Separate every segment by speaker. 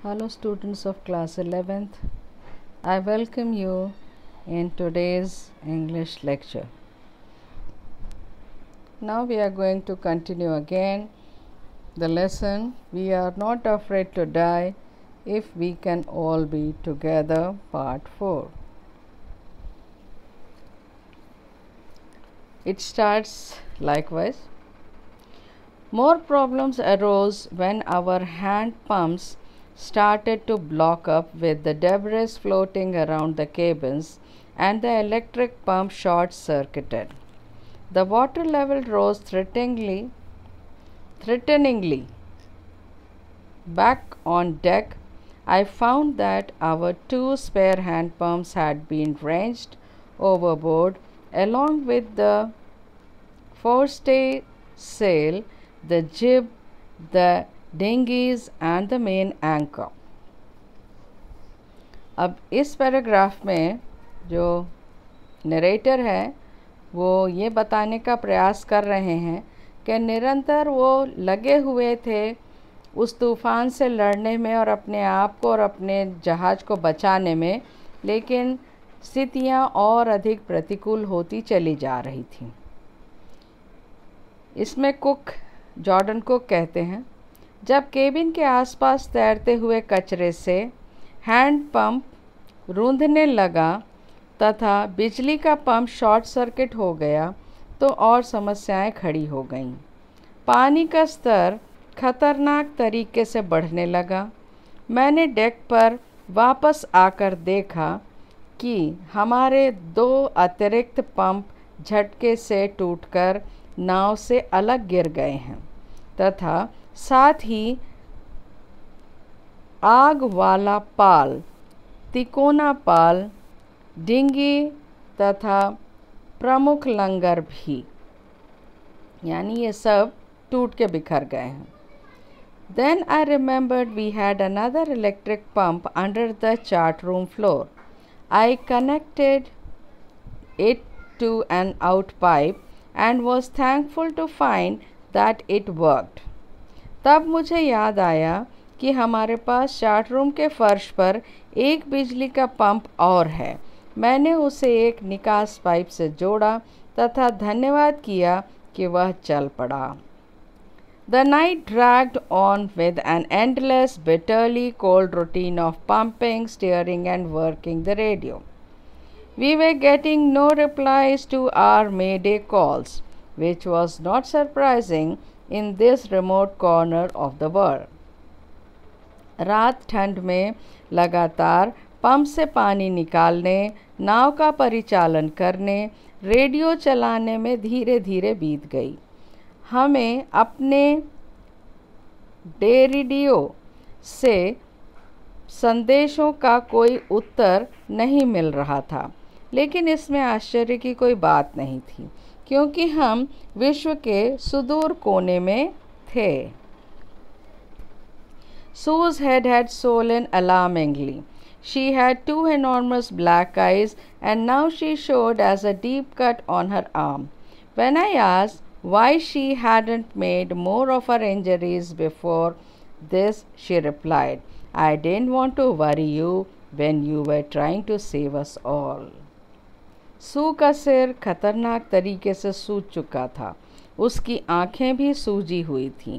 Speaker 1: Hello students of class 11th. I welcome you in today's English lecture. Now we are going to continue again the lesson We Are Not Afraid to Die If We Can All Be Together, part 4. It starts likewise. More problems arose when our hand pumps started to block up with the debris floating around the cabins and the electric pump short-circuited. The water level rose threateningly. Back on deck, I found that our two spare hand pumps had been wrenched overboard along with the forestay-sail, the jib, the dinghies and the main anchor. अब इस paragraph में जो narrator है वो ये बताने का प्रयास कर रहे हैं कि निरंतर वो लगे हुए थे उस तूफ़ान से लड़ने में और अपने आप को और अपने जहाज़ को बचाने में, लेकिन स्थितियाँ और अधिक प्रतिकूल होती चली जा रही थी। इसमें जॉर्डन कुक कहते हैं, जब केबिन के आसपास तैरते हुए कचरे से हैंड पंप रूंधने लगा तथा बिजली का पंप शॉर्ट सर्किट हो गया तो और समस्याएं खड़ी हो गईं। पानी का स्तर खतरनाक तरीके से बढ़ने लगा। मैंने डेक पर वापस आकर देखा कि हमारे दो अतिरिक्त पंप झटके से टूटकर नाव से अलग गिर गए हैं तथा साथ ही आग वाला पाल, तिकोना पाल, डिंगी तथा प्रमुख लंगर भी, यानी ये सब टूट के बिखर गए हैं। Then I remembered we had another electric pump under the chart room floor. I connected it to an out pipe and was thankful to find that it worked. तब मुझे याद आया कि हमारे पास चार्ट रूम के फर्श पर एक बिजली का पंप और है। मैंने उसे एक निकास पाइप से जोड़ा तथा धन्यवाद किया कि वह चल पड़ा। The night dragged on with an endless, bitterly cold routine of pumping, steering and working the radio. We were getting no replies to our mayday calls, which was not surprising in this remote corner of the world. रात ठंड में लगातार pump से पानी निकालने, नाव का परिचालन करने, रेडियो चलाने में धीरे धीरे बीत गई। हमें अपने रेडियो से संदेशों का कोई उत्तर नहीं मिल रहा था, लेकिन इसमें आश्चर्य की कोई बात नहीं थी क्योंकि हम विश्व के सुदूर कोने में थे। Sue's head had swollen alarmingly. She had two enormous black eyes and now she showed as a deep cut on her arm. When I asked why she hadn't made more of her injuries before this, she replied, I didn't want to worry you when you were trying to save us all. सू का सिर खतरनाक तरीके से सूज चुका था। उसकी आंखें भी सूजी हुई थीं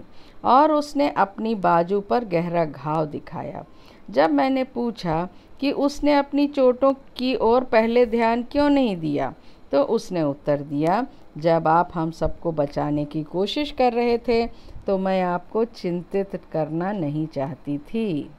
Speaker 1: और उसने अपनी बाजू पर गहरा घाव दिखाया। जब मैंने पूछा कि उसने अपनी चोटों की ओर पहले ध्यान क्यों नहीं दिया तो उसने उत्तर दिया, जब आप हम सबको बचाने की कोशिश कर रहे थे तो मैं आपको चिंतित करना नहीं चाहती थी।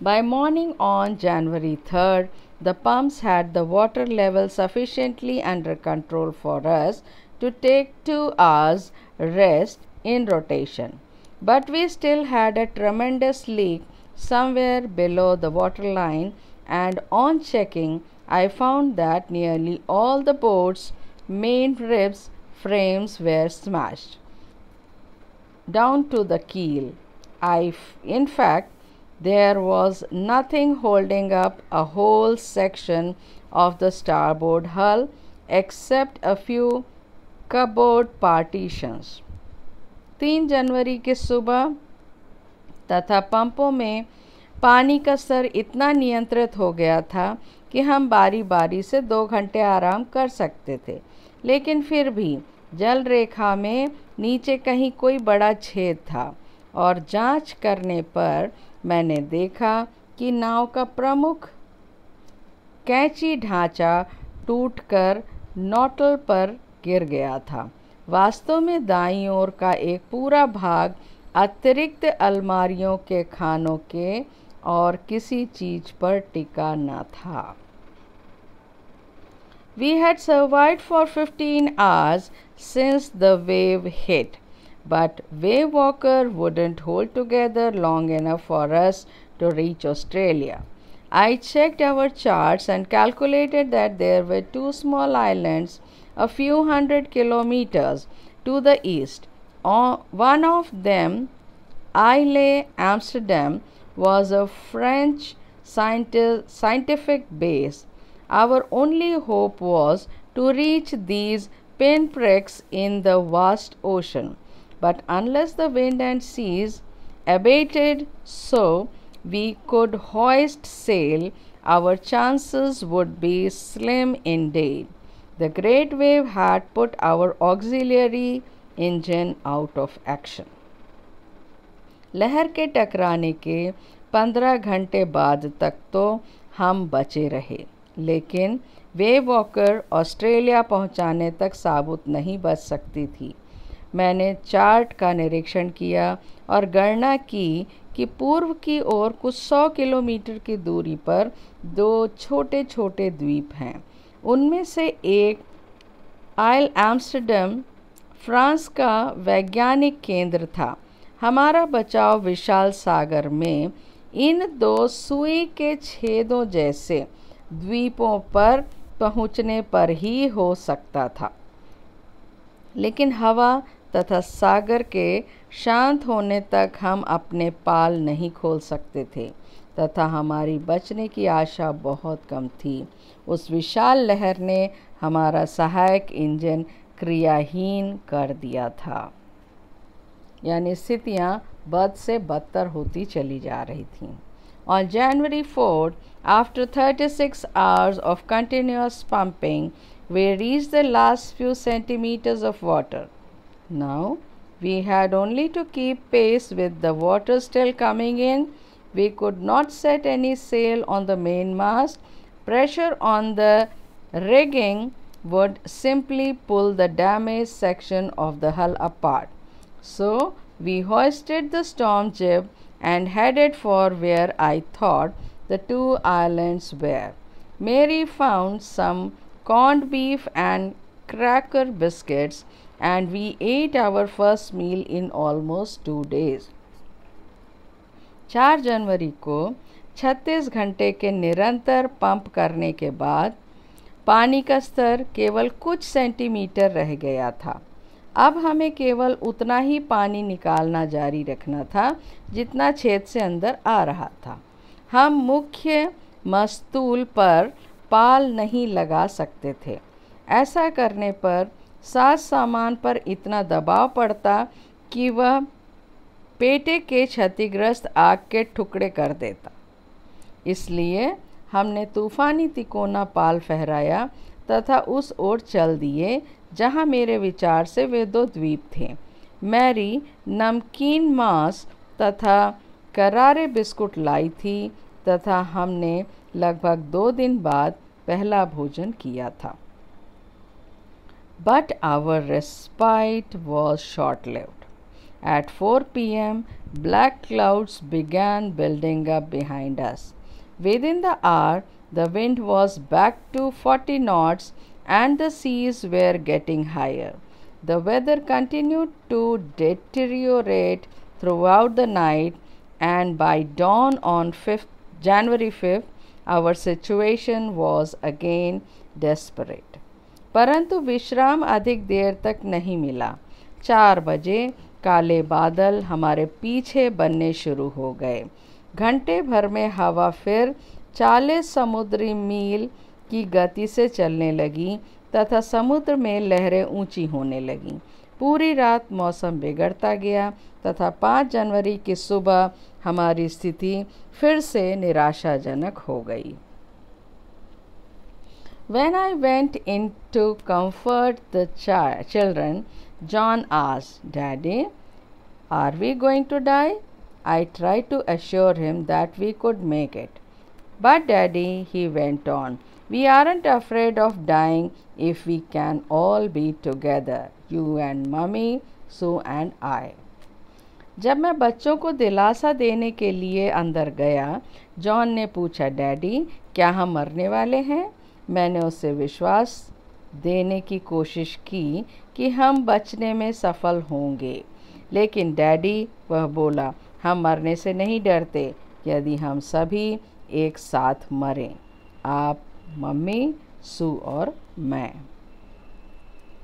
Speaker 1: By morning on January 3rd, the pumps had the water level sufficiently under control for us to take 2 hours rest in rotation. But we still had a tremendous leak somewhere below the waterline, and on checking, I found that nearly all the boat's main ribs frames were smashed down to the keel. In fact, there was nothing holding up a whole section of the starboard hull except a few cupboard partitions. 3 जनवरी की सुबह तथा पंपों में पानी का स्तर इतना नियंत्रित हो गया था कि हम बारी बारी से 2 घंटे आराम कर सकते थे। लेकिन फिर भी जल रेखा में नीचे कहीं कोई बड़ा छेद था और जांच करने पर मैंने देखा कि नाव का प्रमुख कैंची ढांचा टूटकर नोटल पर गिर गया था। वास्तव में दाईं ओर का एक पूरा भाग अतिरिक्त अलमारियों के खानों के और किसी चीज पर टिका न था। We had survived for 15 hours since the wave hit, but Wave Walker wouldn't hold together long enough for us to reach Australia. I checked our charts and calculated that there were 2 small islands a few hundred kilometers to the east. One of them, Isle Amsterdam, was a French scientific base. Our only hope was to reach these pinpricks in the vast ocean. But unless the wind and seas abated so we could hoist sail, our chances would be slim indeed. The great wave had put our auxiliary engine out of action. लहर के टकराने के 15 घंटे बाद तक तो हम बचे रहे, लेकिन वेव वॉकर ऑस्ट्रेलिया पहुंचाने तक साबुत नहीं बच सकती थी। मैंने चार्ट का निरीक्षण किया और गणना की कि पूर्व की ओर कुछ 100 किलोमीटर की दूरी पर 2 छोटे छोटे द्वीप हैं। उनमें से एक आइल एम्स्टर्डम फ्रांस का वैज्ञानिक केंद्र था। हमारा बचाव विशाल सागर में इन 2 सुई के छेदों जैसे द्वीपों पर पहुंचने पर ही हो सकता था, लेकिन हवा तथा सागर के शांत होने तक हम अपने पाल नहीं खोल सकते थे तथा हमारी बचने की आशा बहुत कम थी। उस विशाल लहर ने हमारा सहायक इंजन क्रियाहीन कर दिया था, यानी स्थितियाँ बद से बदतर होती चली जा रही थीं। On January 4th, after 36 hours of continuous pumping, we reached the last few centimeters of water. Now, we had only to keep pace with the water still coming in. We could not set any sail on the mainmast. Pressure on the rigging would simply pull the damaged section of the hull apart. So, we hoisted the storm jib and headed for where I thought the 2 islands were. Mary found some corned beef and cracker biscuits, and we ate our first meal in almost 2 days. 4 जनवरी को 36 घंटे के निरंतर pump करने के बाद पानी का स्तर केवल कुछ सेंटीमीटर रह गया था। अब हमें केवल उतना ही पानी निकालना जारी रखना था जितना छेद से अंदर आ रहा था। हम मुख्य मस्तूल पर पाल नहीं लगा सकते थे। ऐसा करने पर साज सामान पर इतना दबाव पड़ता कि वह पेटे के क्षतिग्रस्त आग के टुकड़े कर देता। इसलिए हमने तूफानी तिकोना पाल फहराया तथा उस ओर चल दिए जहाँ मेरे विचार से वे 2 द्वीप थे। मैरी नमकीन मांस तथा करारे बिस्कुट लाई थी तथा हमने लगभग 2 दिन बाद पहला भोजन किया था। But our respite was short-lived. At 4 p.m., black clouds began building up behind us. Within the hour, the wind was back to 40 knots and the seas were getting higher. The weather continued to deteriorate throughout the night, and by dawn on January 5th, our situation was again desperate. परंतु विश्राम अधिक देर तक नहीं मिला। 4 बजे काले बादल हमारे पीछे बनने शुरू हो गए। घंटे भर में हवा फिर 40 समुद्री मील की गति से चलने लगी तथा समुद्र में लहरें ऊंची होने लगीं। पूरी रात मौसम बिगड़ता गया तथा 5 जनवरी की सुबह हमारी स्थिति फिर से निराशाजनक हो गई। When I went in to comfort the children, John asked, "Daddy, are we going to die?" I tried to assure him that we could make it. "But Daddy," he went on, "we aren't afraid of dying if we can all be together, you and Mummy, Sue and I." जब मैं बच्चों को दिलासा देने के लिए अंदर गया, जॉन ने पूछा, "डैडी, क्या हम मरने वाले हैं?" मैंने उसे विश्वास देने की कोशिश की कि हम बचने में सफल होंगे। लेकिन डैडी, वह बोला, "हम मरने से नहीं डरते यदि हम सभी एक साथ मरें, आप, मम्मी, सू और मैं."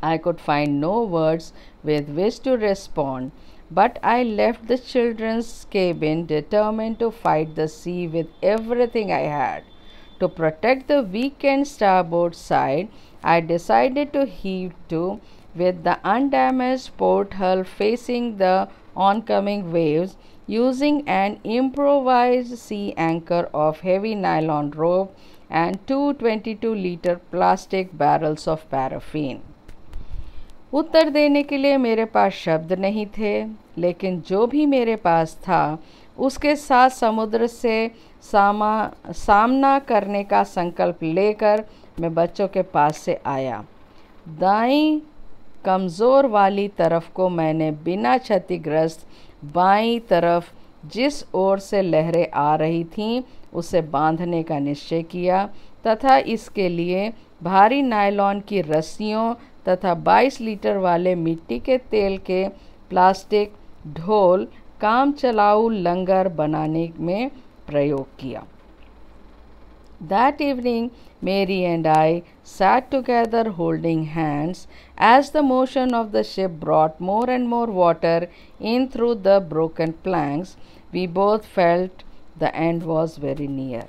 Speaker 1: I could find no words with which to respond, but I left the children's cabin determined to fight the sea with everything I had. To protect the weakened starboard side, I decided to heave to with the undamaged port hull facing the oncoming waves, using an improvised sea anchor of heavy nylon rope and two 22-liter plastic barrels of paraffin. उत्तर देने के लिए मेरे पास शब्द नहीं थे, लेकिन जो भी मेरे पास था उसके साथ समुद्र से सामना करने का संकल्प लेकर मैं बच्चों के पास से आया। दाईं कमज़ोर वाली तरफ को मैंने बिना क्षतिग्रस्त बाईं तरफ जिस ओर से लहरें आ रही थीं उसे बांधने का निश्चय किया तथा इसके लिए भारी नायलॉन की रस्सियों तथा 22 लीटर वाले मिट्टी के तेल के प्लास्टिक ढोल काम चलाऊ लंगर बनाने में प्रयोग किया। That evening, Mary and I sat together holding hands as the motion of the ship brought more and more water in through the broken planks. We both felt the end was very near.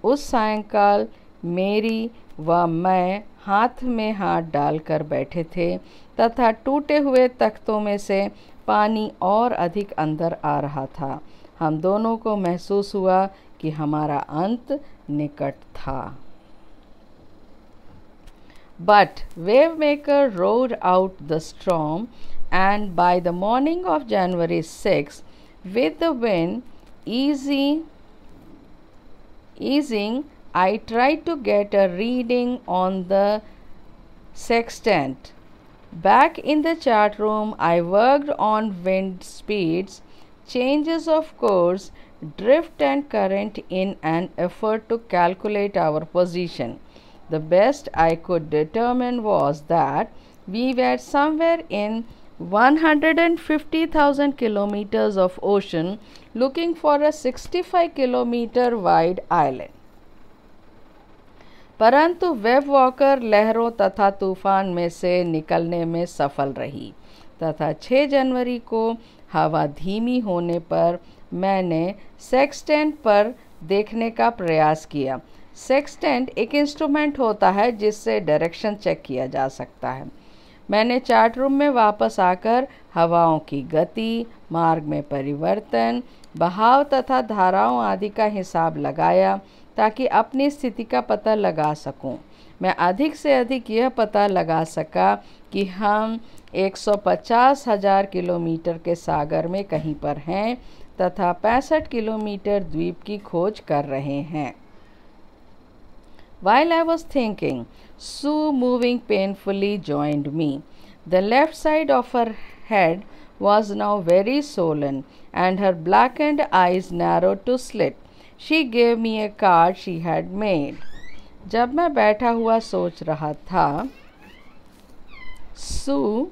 Speaker 1: उस सायंकाल मेरी व मैं हाथ में हाथ डालकर बैठे थे तथा टूटे हुए तख्तों में से पानी और अधिक अंदर आ रहा था। हम दोनों को महसूस हुआ कि हमारा अंत निकट था। But Wavemaker rode out the storm, and by the morning of January 6, with the wind easing, I tried to get a reading on the sextant. Back in the chart room, I worked on wind speeds, changes of course, drift and current in an effort to calculate our position. The best I could determine was that we were somewhere in 150,000 kilometers of ocean looking for a 65-kilometer wide island. परंतु wave walker लहरों तथा तूफान में से निकलने में सफल रही तथा 6 जनवरी को हवा धीमी होने पर मैंने सेक्सटेंट पर देखने का प्रयास किया। सेक्सटेंट एक इंस्ट्रूमेंट होता है जिससे डायरेक्शन चेक किया जा सकता है। मैंने चार्ट रूम में वापस आकर हवाओं की गति, मार्ग में परिवर्तन, बहाव तथा धाराओं आदि का हिसाब लगाया ताकि अपनी स्थिति का पता लगा सकूं। मैं अधिक से अधिक यह पता लगा सका कि हम 150,000 किलोमीटर के सागर में कहीं पर हैं तथा 65 किलोमीटर द्वीप की खोज कर रहे हैं। While I was thinking, Sue, moving painfully, joined me. The left side of her head was now very swollen, and her blackened eyes narrowed to slit. She gave me a card she had made. जब मैं बैठा हुआ सोच रहा था, सू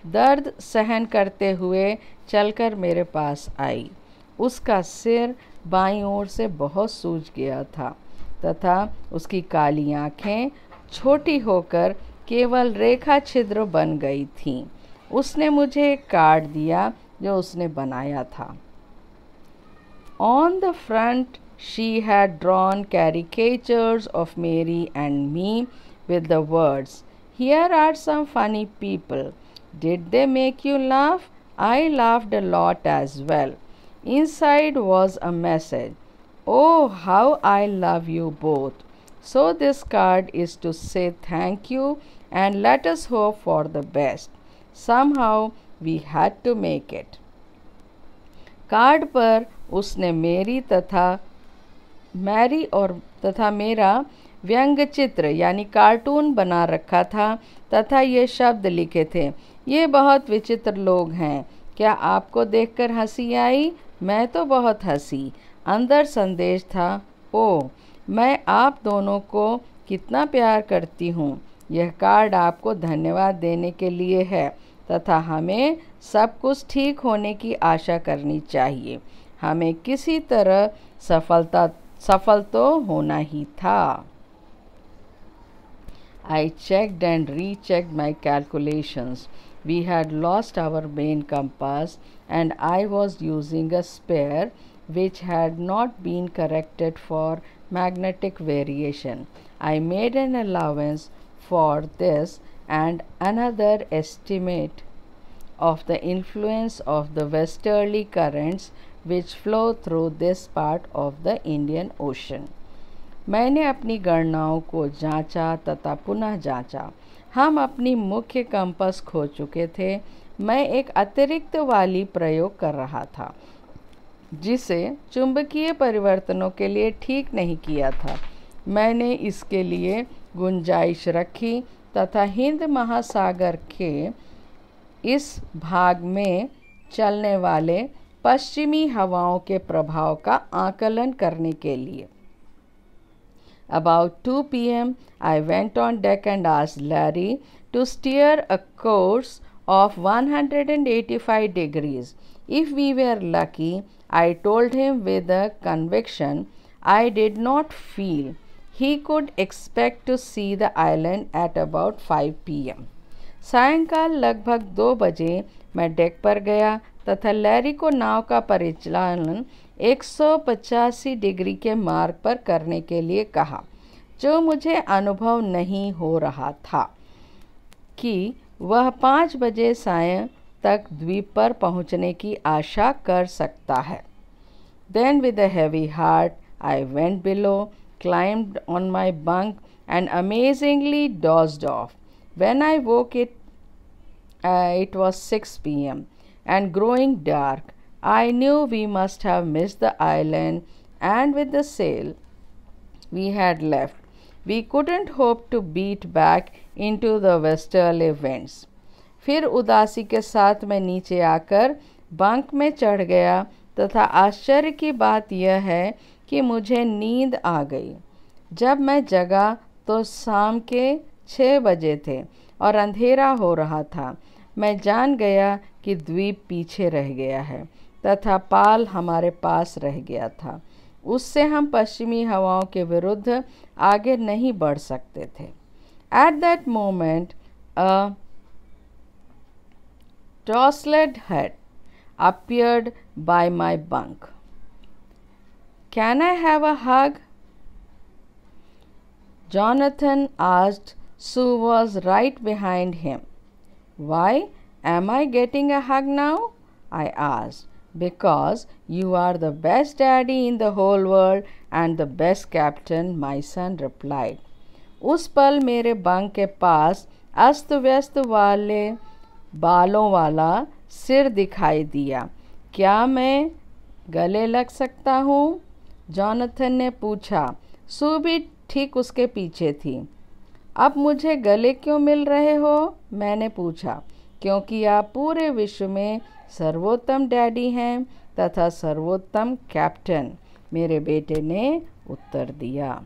Speaker 1: दर्द सहन करते हुए चलकर मेरे पास आई। उसका सिर बाईं ओर से बहुत सूज गया था तथा उसकी काली आँखें छोटी होकर केवल रेखा छिद्र बन गई थीं। उसने मुझे एक कार्ड दिया जो उसने बनाया था। On the front, she had drawn caricatures of Mary and me with the words, "Here are some funny people. Did they make you laugh? I laughed a lot as well." Inside was a message. Oh, how I love you both. So this card is to say thank you and let us hope for the best. Somehow we had to make it. Card पर उसने मेरी तथा मेरा व्यंग्य चित्र यानी cartoon बना रखा था तथा ये शब्द लिखे थे, ये बहुत विचित्र लोग हैं। क्या आपको देखकर हंसी आई? मैं तो बहुत हंसी। अंदर संदेश था, ओह, मैं आप दोनों को कितना प्यार करती हूँ। यह कार्ड आपको धन्यवाद देने के लिए है तथा हमें सब कुछ ठीक होने की आशा करनी चाहिए। हमें किसी तरह सफल तो होना ही था। I checked and rechecked my calculations. We had lost our main compass and I was using a spare which had not been corrected for magnetic variation. I made an allowance for this and another estimate of the influence of the westerly currents which flow through this part of the Indian Ocean. मैंने अपनी गणनाओं को जांचा तथा पुनः जांचा। हम अपनी मुख्य कंपास खो चुके थे। मैं एक अतिरिक्त वाली प्रयोग कर रहा था जिसे चुंबकीय परिवर्तनों के लिए ठीक नहीं किया था। मैंने इसके लिए गुंजाइश रखी तथा हिंद महासागर के इस भाग में चलने वाले पश्चिमी हवाओं के प्रभाव का आकलन करने के लिए। About 2 p.m., I went on deck and asked Larry to steer a course of 185 degrees. If we were lucky, I told him with a conviction I did not feel, he could expect to see the island at about 5 p.m. सायंकाल लगभग 2 बजे मैं deck पर गया तथा Larry को नाव का परिचालन 185 डिग्री के मार्ग पर करने के लिए कहा, जो मुझे अनुभव नहीं हो रहा था कि वह 5 बजे सायं तक द्वीप पर पहुंचने की आशा कर सकता है। Then with a heavy heart I went below, climbed on my bunk and amazingly dozed off. When I woke it was 6 p.m. and growing dark. I knew we must have missed the island, and with the sail we had left, we couldn't hope to beat back into the westerly winds. फिर उदासी के साथ मैं नीचे आकर bunk में चढ़ गया तथा आश्चर्य की बात यह है कि मुझे नींद आ गई। जब मैं जगा तो शाम के 6 बजे थे और अंधेरा हो रहा था। मैं जान गया कि द्वीप पीछे रह गया है तथा पाल हमारे पास रह गया था। उससे हम पश्चिमी हवाओं के विरुद्ध आगे नहीं बढ़ सकते थे। At that moment, a tousled head appeared by my bunk. Can I have a hug? Jonathan asked. Sue was right behind him. Why am I getting a hug now? I asked. Because you are the best daddy in the whole world and the best captain, my son replied. उस पल मेरे bunk के पास अस्त व्यस्त वाले बालों वाला सिर दिखाई दिया। क्या मैं गले लग सकता हूँ? जॉनथन ने पूछा। सू भी ठीक उसके पीछे थी। अब मुझे गले क्यों मिल रहे हो? मैंने पूछा। क्योंकि आप पूरे विश्व में सर्वोत्तम डैडी हैं तथा सर्वोत्तम कैप्टन, मेरे बेटे ने उत्तर दिया।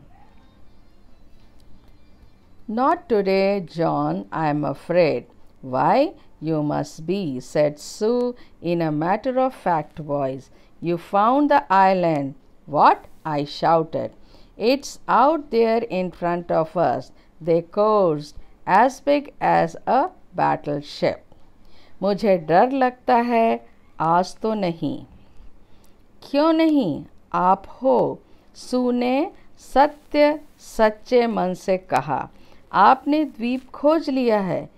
Speaker 1: Not today, John, I am afraid. Why, you must be, said Sue in a matter-of-fact voice. You found the island. What? I shouted. It's out there in front of us. They coast as big as a battleship. मुझे डर लगता है, आज तो नहीं। क्यों नहीं? आप हो, सू ने सच्चे मन से कहा। आपने द्वीप खोज लिया है।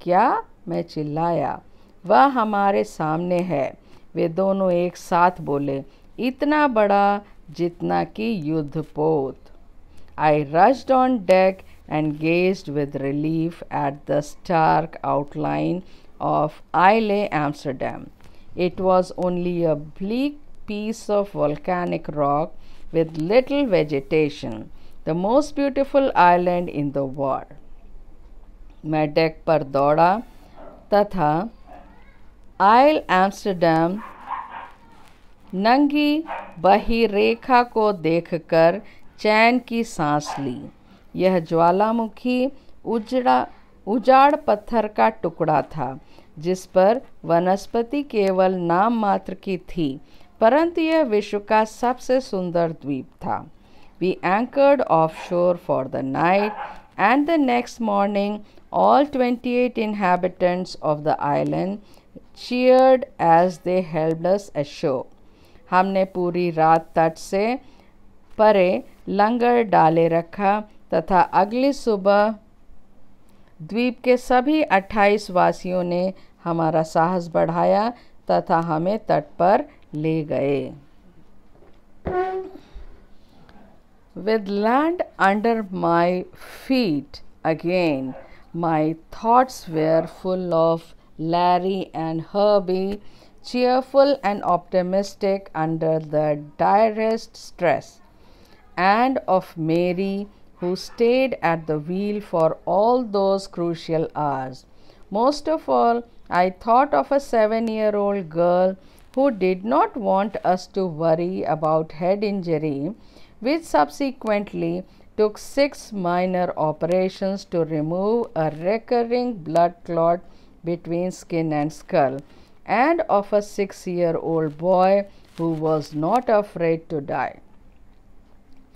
Speaker 1: क्या? मैं चिल्लाया। वह हमारे सामने है। वे दोनों एक साथ बोले, इतना बड़ा जितना कि युद्धपोत। I rushed on deck and gazed with relief at the stark outline of Isle Amsterdam. It was only a bleak piece of volcanic rock with little vegetation, the most beautiful island in the world. मैं deck पर दौड़ा तथा आइल Amsterdam नंगी बही रेखा को देखकर चैन की सांस ली। यह ज्वालामुखी उजाड़ पत्थर का टुकड़ा था, जिस पर वनस्पति केवल नाम मात्र की थी, परंतु यह विश्व का सबसे सुंदर द्वीप था। We anchored offshore for the night, and the next morning all 28 inhabitants of the island cheered as they helped us ashore. हमने पूरी रात तट से परे लंगर डाले रखा तथा अगली सुबह द्वीप के सभी 28 वासियों ने हमारा साहस बढ़ाया तथा हमें तट पर ले गए। With land under my feet again, my thoughts were full of Larry and Herbie, cheerful and optimistic under the direst stress, and of Mary, who stayed at the wheel for all those crucial hours. Most of all, I thought of a 7-year-old girl who did not want us to worry about head injury, which subsequently took 6 minor operations to remove a recurring blood clot between skin and skull, and of a 6-year-old boy who was not afraid to die.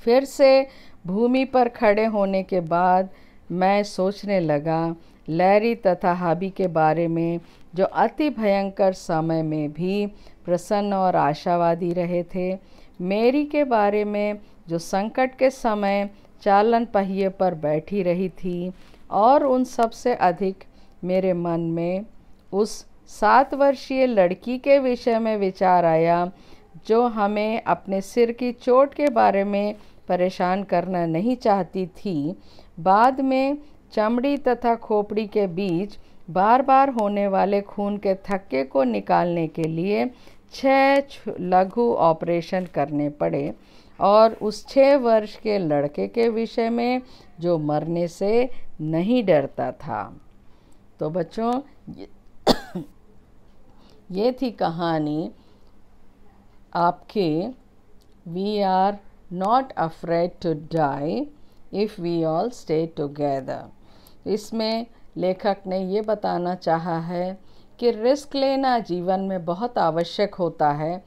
Speaker 1: फिर से भूमि पर खड़े होने के बाद मैं सोचने लगा लैरी तथा हबी के बारे में, जो अति भयंकर समय में भी प्रसन्न और आशावादी रहे थे, मेरी के बारे में जो संकट के समय चालन पहिए पर बैठी रही थी, और उन सबसे अधिक मेरे मन में उस 7 वर्षीय लड़की के विषय में विचार आया जो हमें अपने सिर की चोट के बारे में परेशान करना नहीं चाहती थी। बाद में चमड़ी तथा खोपड़ी के बीच बार बार होने वाले खून के थक्के को निकालने के लिए 6 लघु ऑपरेशन करने पड़े, और उस 6 वर्ष के लड़के के विषय में जो मरने से नहीं डरता था। तो बच्चों ये थी कहानी आपके we are not afraid to die if we all stay together. इसमें लेखक ने ये बताना चाहा है कि रिस्क लेना जीवन में बहुत आवश्यक होता है।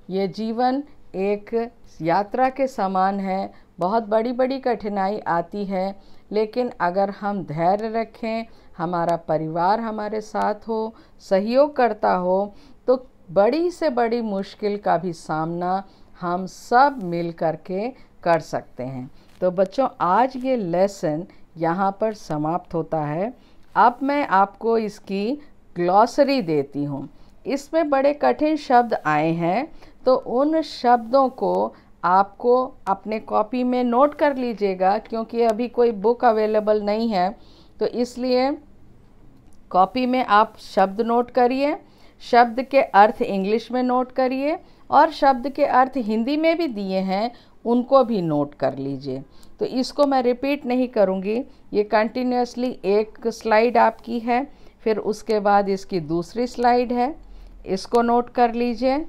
Speaker 1: ये जीवन एक यात्रा के समान है, बहुत बड़ी बड़ी कठिनाई आती है, लेकिन अगर हम धैर्य रखें, हमारा परिवार हमारे साथ हो, सहयोग करता हो, तो बड़ी से बड़ी मुश्किल का भी सामना हम सब मिल करके कर सकते हैं। तो बच्चों आज ये लेसन यहाँ पर समाप्त होता है। अब मैं आपको इसकी ग्लॉसरी देती हूँ। इसमें बड़े कठिन शब्द आए हैं, तो उन शब्दों को आपको अपने कॉपी में नोट कर लीजिएगा, क्योंकि अभी कोई बुक अवेलेबल नहीं है, तो इसलिए कॉपी में आप शब्द नोट करिए, शब्द के अर्थ इंग्लिश में नोट करिए, और शब्द के अर्थ हिंदी में भी दिए हैं उनको भी नोट कर लीजिए। तो इसको मैं रिपीट नहीं करूँगी, ये कंटिन्यूसली एक स्लाइड आपकी है, फिर उसके बाद इसकी दूसरी स्लाइड है, इसको नोट कर लीजिए।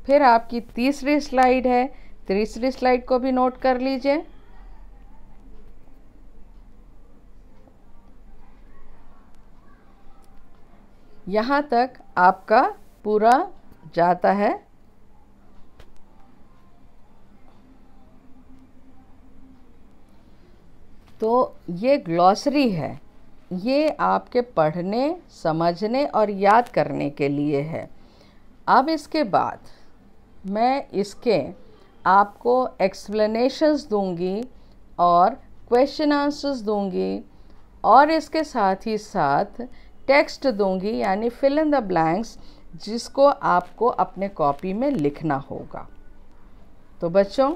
Speaker 1: फिर आपकी तीसरी स्लाइड है, तीसरी स्लाइड को भी नोट कर लीजिए। यहाँ तक आपका पूरा जाता है। तो ये ग्लॉसरी है, ये आपके पढ़ने, समझने और याद करने के लिए है। अब इसके बाद मैं इसके आपको एक्सप्लेनेशंस दूंगी और क्वेश्चन आंसर्स दूंगी, और इसके साथ ही साथ टेक्स्ट दूंगी, यानी फिल इन द ब्लैंक्स, जिसको आपको अपने कॉपी में लिखना होगा। तो बच्चों,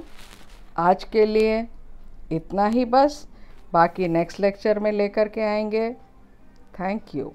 Speaker 1: आज के लिए इतना ही बस, बाकी नेक्स्ट लेक्चर में लेकर के आएंगे। Thank you.